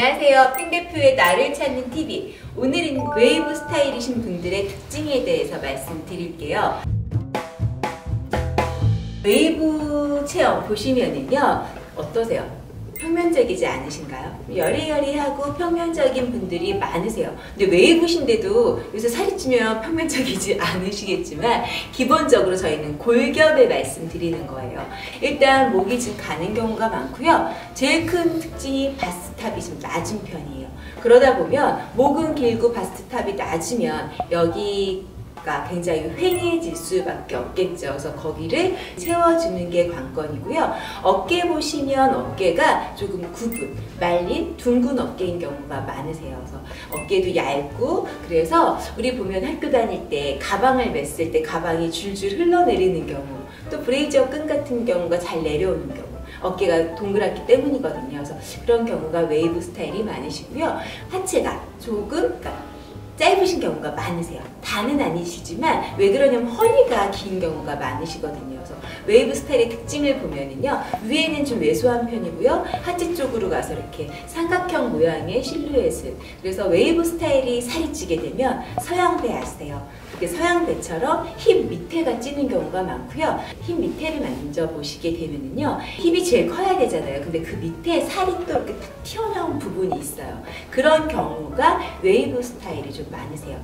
안녕하세요. 팽대표의 나를 찾는 TV. 오늘은 웨이브 스타일이신 분들의 특징에 대해서 말씀드릴게요. 웨이브 체형 보시면은요, 어떠세요? 평면적이지 않으신가요? 여리여리하고 평면적인 분들이 많으세요. 근데 웨이브신데도 요새 살이 찌면 평면적이지 않으시겠지만 기본적으로 저희는 골격을 말씀드리는 거예요. 일단 목이 좀 가는 경우가 많고요. 제일 큰 특징이 바스탑이 좀 낮은 편이에요. 그러다 보면 목은 길고 바스탑이 낮으면 여기 굉장히 휑해질 수밖에 없겠죠. 그래서 거기를 채워주는 게 관건이고요. 어깨 보시면 어깨가 조금 굽은, 말린, 둥근 어깨인 경우가 많으세요. 그래서 어깨도 얇고, 그래서 우리 보면 학교 다닐 때 가방을 맸을 때 가방이 줄줄 흘러내리는 경우, 또 브레이저 끈 같은 경우가 잘 내려오는 경우, 어깨가 동그랗기 때문이거든요. 그래서 그런 경우가 웨이브 스타일이 많으시고요. 하체가 조금 짧으신 경우가 많으세요. 다는 아니시지만 왜 그러냐면 허리가 긴 경우가 많으시거든요. 그래서 웨이브 스타일의 특징을 보면은요, 위에는 좀 왜소한 편이고요, 하체 쪽으로 가서 이렇게 삼각형 모양의 실루엣을. 그래서 웨이브 스타일이 살이 찌게 되면 서양배 아세요? 서양배처럼 힙 밑에가 찌는 경우가 많고요. 힙 밑에를 만져보시게 되면은요, 힙이 제일 커야 되잖아요. 근데 그 밑에 살이 또 이렇게 탁 튀어나온 부분이 있어요. 그런 경우가 웨이브 스타일이 좀 많으세요.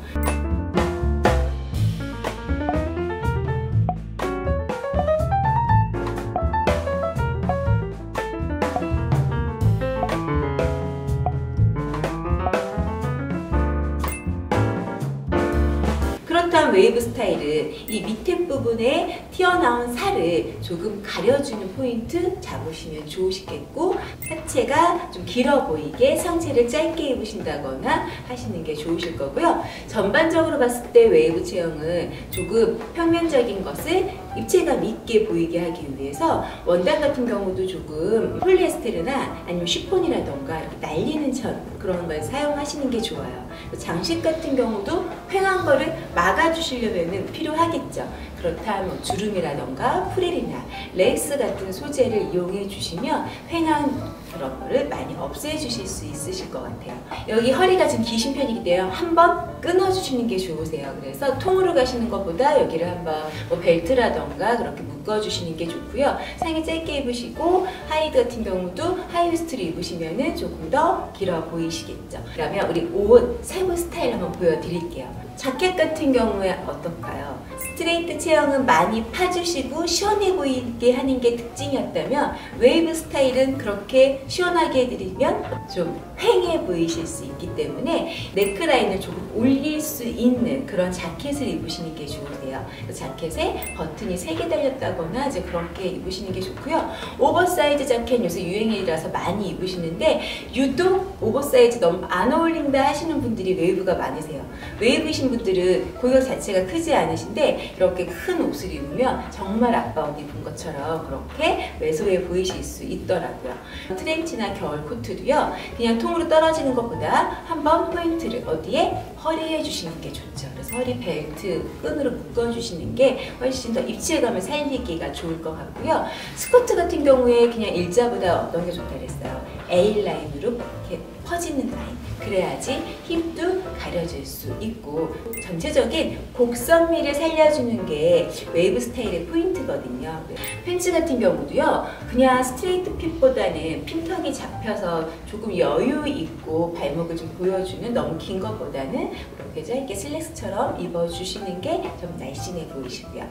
그렇다면 웨이브 스타일은 이 밑에 부분에 튀어나온 살을 조금 가려주는 포인트 잡으시면 좋으시겠고, 하체가 좀 길어 보이게 상체를 짧게 입으신다거나 하시는 게 좋으실 거고요. 전반적으로 봤을 때 웨이브 체형은 조금 평면적인 것을 입체감 있게 보이게 하기 위해서 원단 같은 경우도 조금 폴리에스테르나 아니면 쉬폰이라던가 이렇게 날리는 천 그런 걸 사용하시는 게 좋아요. 장식 같은 경우도 휑한 거를 막아주시려면 필요하겠죠. 그렇다면 주름이라던가 프릴이나 레이스 같은 소재를 이용해 주시면 휑한 그런 거를 많이 없애 주실 수 있으실 것 같아요. 여기 허리가 좀 기신 편이기 때문에 한번 끊어 주시는 게 좋으세요. 그래서 통으로 가시는 것보다 여기를 한번 뭐 벨트라던가 그렇게 묶어 주시는 게 좋고요. 상의 짧게 입으시고 하이드 같은 경우도 하이웨스트를 입으시면 조금 더 길어 보이시겠죠. 그러면 우리 옷 세부 스타일 한번 보여드릴게요. 자켓 같은 경우에 어떨까요? 스트레이트 체형은 많이 파주시고 시원해 보이게 하는 게 특징이었다면 웨이브 스타일은 그렇게 시원하게 해드리면 좀 휑해 보이실 수 있기 때문에 네크라인을 조금 올릴 수 있는 그런 자켓을 입으시는 게 좋으세요. 자켓에 버튼이 3개 달렸다거나 이제 그렇게 입으시는 게 좋고요. 오버사이즈 자켓 요새 유행이라서 많이 입으시는데 유독 오버사이즈 너무 안 어울린다 하시는 분들이 웨이브가 많으세요. 웨이브이신 분들은 골격 자체가 크지 않으신데 이렇게 큰 옷을 입으면 정말 아빠 옷 입은 것처럼 그렇게 왜소해 보이실 수 있더라고요. 트렌치나 겨울 코트도요, 그냥 통으로 떨어지는 것보다 한번 포인트를 어디에? 허리에 주시는 게 좋죠. 그래서 허리 벨트 끈으로 묶어주시는 게 훨씬 더 입체감을 살리기가 좋을 것 같고요. 스커트 같은 경우에 그냥 일자보다 어떤 게 좋다 그랬어요? A라인으로 이렇게 퍼지는 라인. 그래야지 힙도 가려질 수 있고 전체적인 곡선미를 살려주는 게 웨이브 스타일의 포인트거든요. 팬츠 같은 경우도요, 그냥 스트레이트 핏보다는 핀턱이 잡혀서 조금 여유 있고 발목을 좀 보여주는, 너무 긴 것보다는 이렇게 짧게 슬랙스처럼 입어주시는 게 좀 날씬해 보이시고요.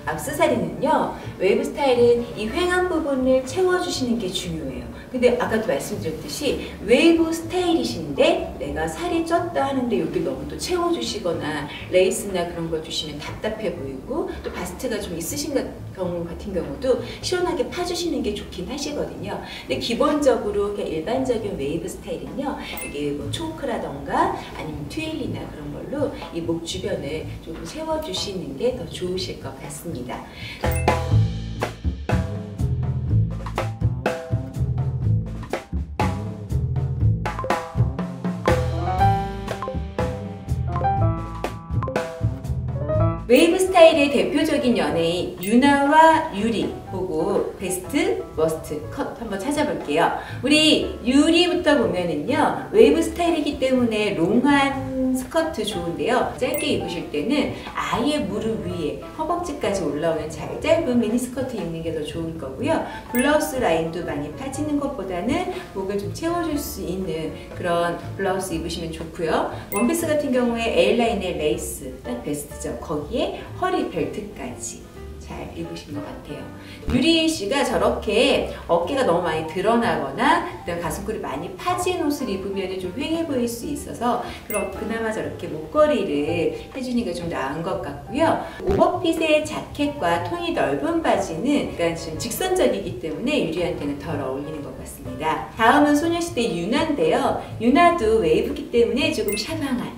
액세서리는요, 웨이브 스타일은 이 휑한 부분을 채워주시는 게 중요해요. 근데 아까도 말씀드렸듯이 웨이브 스타일이신데 내가 살이 쪘다 하는데 여기 너무 또 채워주시거나 레이스나 그런 걸 주시면 답답해 보이고, 또 바스트가 좀 있으신 경우 같은 경우도 시원하게 파주시는 게 좋긴 하시거든요. 근데 기본적으로 그냥 일반적인 웨이브 스타일은요, 이게 뭐 초크라던가 아니면 트윌이나 그런 걸로 이 목 주변을 조금 채워주시는 게 더 좋으실 것 같습니다. 웨이브 스타일의 대표적인 직선적인 연예인 유나와 유리 보고 베스트 머스트 컷 한번 찾아볼게요. 우리 유리부터 보면은요, 웨이브 스타일이기 때문에 롱한 스커트 좋은데요. 짧게 입으실 때는 아예 무릎 위에 허벅지까지 올라오는 짧은 미니 스커트 입는 게 더 좋을 거고요. 블라우스 라인도 많이 파지는 것보다는 목을 좀 채워줄 수 있는 그런 블라우스 입으시면 좋고요. 원피스 같은 경우에 A라인의 레이스 딱 베스트죠. 거기에 허리 벨트까지 잘 입으신 것 같아요. 유리 씨가 저렇게 어깨가 너무 많이 드러나거나 그다음 가슴골이 많이 파진 옷을 입으면 좀 휑해 보일 수 있어서 그나마 저렇게 목걸이를 해주는 게 좀 나은 것 같고요. 오버핏의 자켓과 통이 넓은 바지는 약간 좀 직선적이기 때문에 유리한테는 덜 어울리는 것 같습니다. 다음은 소녀시대 유나인데요. 유나도 웨이브기 때문에 조금 샤방한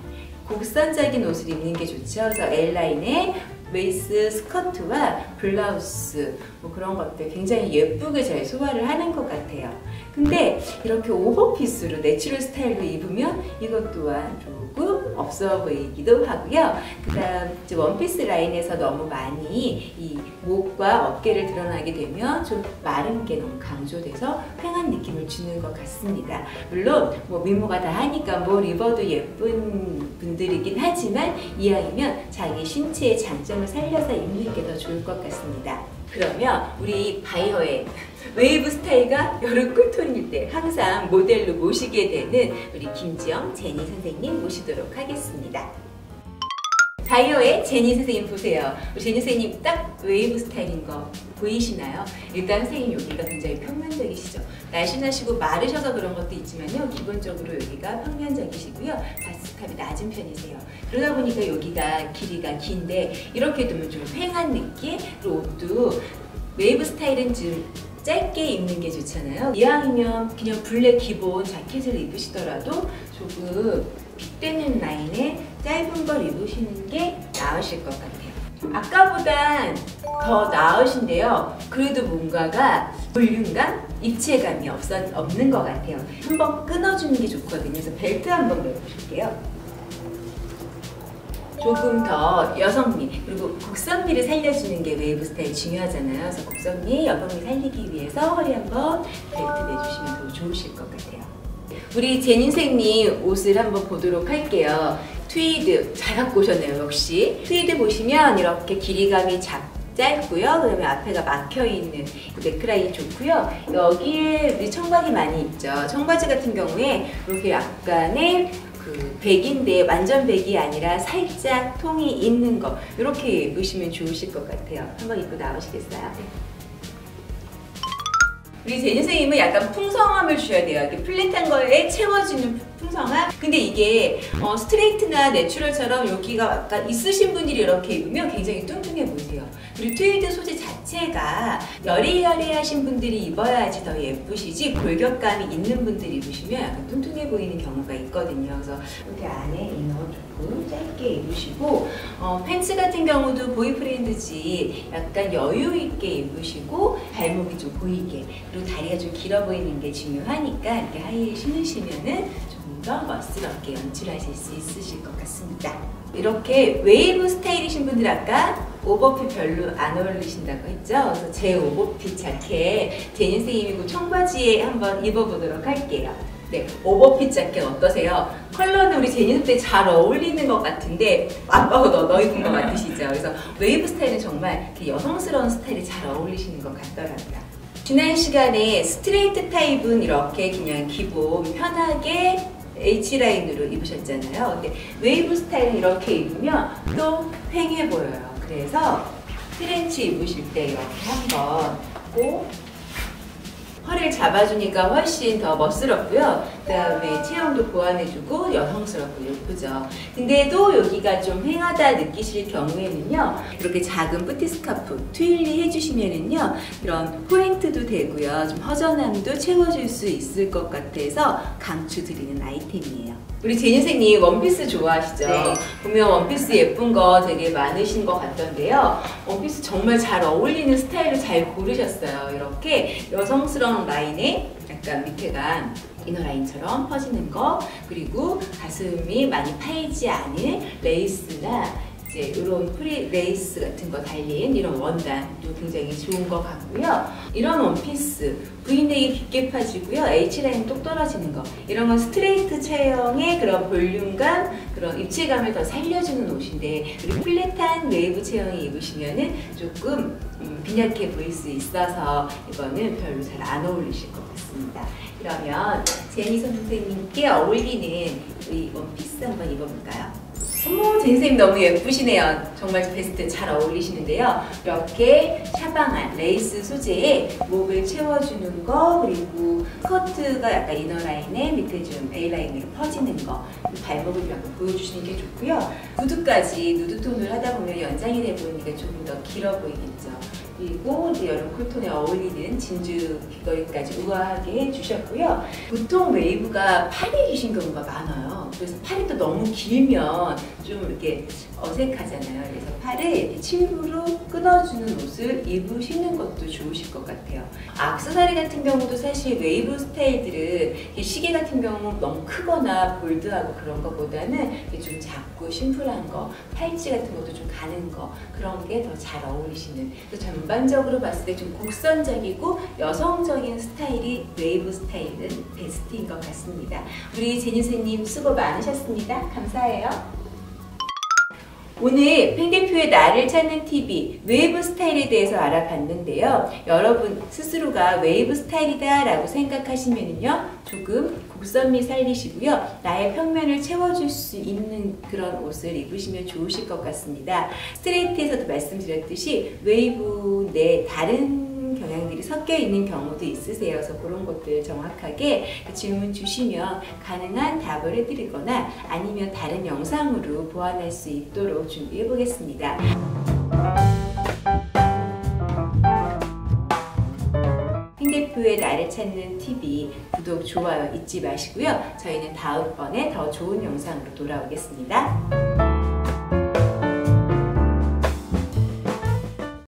곡선적인 옷을 입는 게 좋죠. 그래서 L라인에 웨이스 스커트와 블라우스 뭐 그런 것들 굉장히 예쁘게 잘 소화를 하는 것 같아요. 근데 이렇게 오버핏으로 내추럴 스타일로 입으면 이것 또한 조금 없어 보이기도 하고요. 그 다음 원피스 라인에서 너무 많이 이 목과 어깨를 드러나게 되면 좀 마른 게 너무 강조돼서 휑한 느낌을 주는 것 같습니다. 물론 뭐 미모가 다 하니까 뭘 입어도 예쁜 분들이긴 하지만 이왕이면 자기 신체의 장점을 살려서 입는 게 더 좋을 것 같습니다. 그러면 우리 바이어의 웨이브 스타일과 여름 쿨톤일 때 항상 모델로 모시게 되는 우리 김지영 제니 선생님 모시도록 하겠습니다. 바이어의 제니 선생님 보세요. 우리 제니 선생님 딱 웨이브 스타일인 거 보이시나요? 일단 선생님 여기가 굉장히 평면적이시죠. 날씬하시고 마르셔서 그런 것도 있지만요. 기본적으로 여기가 평면적이시고요. 바스탑이 낮은 편이세요. 그러다 보니까 여기가 길이가 긴데 이렇게 두면 좀 휑한 느낌? 그리고 옷도 웨이브 스타일은 좀 짧게 입는 게 좋잖아요. 이왕이면 그냥 블랙 기본 자켓을 입으시더라도 조금 핏되는 라인에 짧은 걸 입으시는 게 나으실 것 같아요. 아까보단 더 나으신데요. 그래도 뭔가가 볼륨감, 입체감이 없는 것 같아요. 한번 끊어주는 게 좋거든요. 그래서 벨트 한번 매어보실게요. 조금 더 여성미, 그리고 곡선미를 살려주는 게 웨이브 스타일 중요하잖아요. 그래서 곡선미, 여성미 살리기 위해서 허리 한번 벨트 내주시면 더 좋으실 것 같아요. 우리 제니 선생님 옷을 한번 보도록 할게요. 트위드 잘 갖고 오셨네요. 역시 트위드 보시면 이렇게 길이감이 짧고요. 그 다음에 앞에가 막혀있는 넥라인 좋고요. 여기에 우리 청바지 많이 입죠. 청바지 같은 경우에 이렇게 약간의 백인데 완전 백이 아니라 살짝 통이 있는 거 이렇게 입으시면 좋으실 것 같아요. 한번 입고 나오시겠어요? 우리 제니 선생님은 약간 풍성함을 줘야 돼요. 이렇게 플랫한 거에 채워주는 풍성함. 근데 이게 스트레이트나 내추럴처럼 여기가 약간 있으신 분들이 이렇게 입으면 굉장히 뚱뚱해 보이세요. 그리고 트위드 소재 자체가 여리여리하신 분들이 입어야지 더 예쁘시지 골격감이 있는 분들이 입으시면 약간 뚱뚱해 보이는 경우가 있거든요. 그래서 이렇게 안에 이너 조금 짧게 입으시고 팬츠 같은 경우도 보이프렌드지 약간 여유 있게 입으시고 발목이 좀 보이게 그리고 다리가 좀 길어 보이는 게 중요하니까 이렇게 하이힐 신으시면은 조금 더 멋스럽게 연출하실 수 있으실 것 같습니다. 이렇게 웨이브 스타일이신 분들 아까 오버핏 별로 안 어울리신다고 했죠? 그래서 제 오버핏 자켓 제니 선생님이고 청바지에 한번 입어보도록 할게요. 네, 오버핏 자켓 어떠세요? 컬러는 우리 제니 선생님 잘 어울리는 것 같은데 아빠가 너 입은 것 같으시죠? 그래서 웨이브 스타일은 정말 여성스러운 스타일이 잘 어울리시는 것 같더라고요. 지난 시간에 스트레이트 타입은 이렇게 그냥 기본 편하게 H라인으로 입으셨잖아요. 근데 웨이브 스타일은 이렇게 입으면 또 휑해 보여요. 그래서 트렌치 입으실 때 이렇게 한번 꼭 허리를 잡아주니까 훨씬 더 멋스럽고요. 그 다음에 체형도 보완해주고 여성스럽고 예쁘죠. 근데도 여기가 좀 휑하다 느끼실 경우에는요. 이렇게 작은 뿌티 스카프 트윌리 해주시면은요. 이런 포인트도 되고요. 좀 허전함도 채워줄 수 있을 것 같아서 강추드리는 아이템이에요. 우리 제니 선생님 원피스 좋아하시죠? 네. 보면 원피스 예쁜 거 되게 많으신 것 같던데요. 원피스 정말 잘 어울리는 스타일을 잘 고르셨어요. 이렇게 여성스러운 라인에 약간 밑에가 이너라인처럼 퍼지는 거 그리고 가슴이 많이 파이지 않은 레이스나 이제 이런 프리 레이스 같은 거 달린 이런 원단도 굉장히 좋은 것 같고요. 이런 원피스 V넥이 깊게 파지고요. H라인 똑 떨어지는 거, 이런 건 스트레이트 체형의 그런 볼륨감, 그런 입체감을 더 살려주는 옷인데, 우리 플랫한 웨이브 체형이 입으시면은 조금 빈약해 보일 수 있어서 이거는 별로 잘 안 어울리실 것 같습니다. 그러면 제니 선생님께 어울리는 이 원피스 한번 입어볼까요? 어머, 제니 선생님 너무 예쁘시네요. 정말 베스트 잘 어울리시는데요. 이렇게 샤방한 레이스 소재에 목을 채워주는 거, 그리고 스커트가 약간 이너라인에 밑에 좀 A라인으로 퍼지는 거, 발목을 약간 보여주시는 게 좋고요. 구두까지 누드톤을 하다 보면 연장이 돼 보이니까 조금 더 길어 보이겠죠. 그리고 이제 여름 쿨톤에 어울리는 진주 귀걸이까지 우아하게 해주셨고요. 보통 웨이브가 팔이 기신 경우가 많아요. 그래서 팔이 또 너무 길면 좀 이렇게 어색하잖아요. 그래서 팔을 이렇게 칩으로 끊어주는 옷을 입으시는 것도 좋으실 것 같아요. 액세서리 같은 경우도 사실 웨이브 스타일들은 시계 같은 경우는 너무 크거나 볼드하고 그런 것보다는 좀 작고 심플한 거, 팔찌 같은 것도 좀 가는 거, 그런 게 더 잘 어울리시는, 전반적으로 봤을 때 좀 곡선적이고 여성적인 스타일이 웨이브 스타일은 베스트인 것 같습니다. 우리 제니 선생님 수고 많으셨습니다. 감사해요. 오늘 팽 대표의 나를 찾는 TV 웨이브 스타일에 대해서 알아봤는데요. 여러분 스스로가 웨이브 스타일이다 라고 생각하시면요, 조금 곡선미 살리시고요, 나의 평면을 채워줄 수 있는 그런 옷을 입으시면 좋으실 것 같습니다. 스트레이트에서도 말씀드렸듯이 웨이브 내 다른 경향들이 섞여 있는 경우도 있으세요. 그래서 그런 것들 정확하게 질문 주시면 가능한 답을 해드리거나 아니면 다른 영상으로 보완할 수 있도록 준비해 보겠습니다. 팽 대표의 나를 찾는 TV 구독, 좋아요 잊지 마시고요. 저희는 다음번에 더 좋은 영상으로 돌아오겠습니다.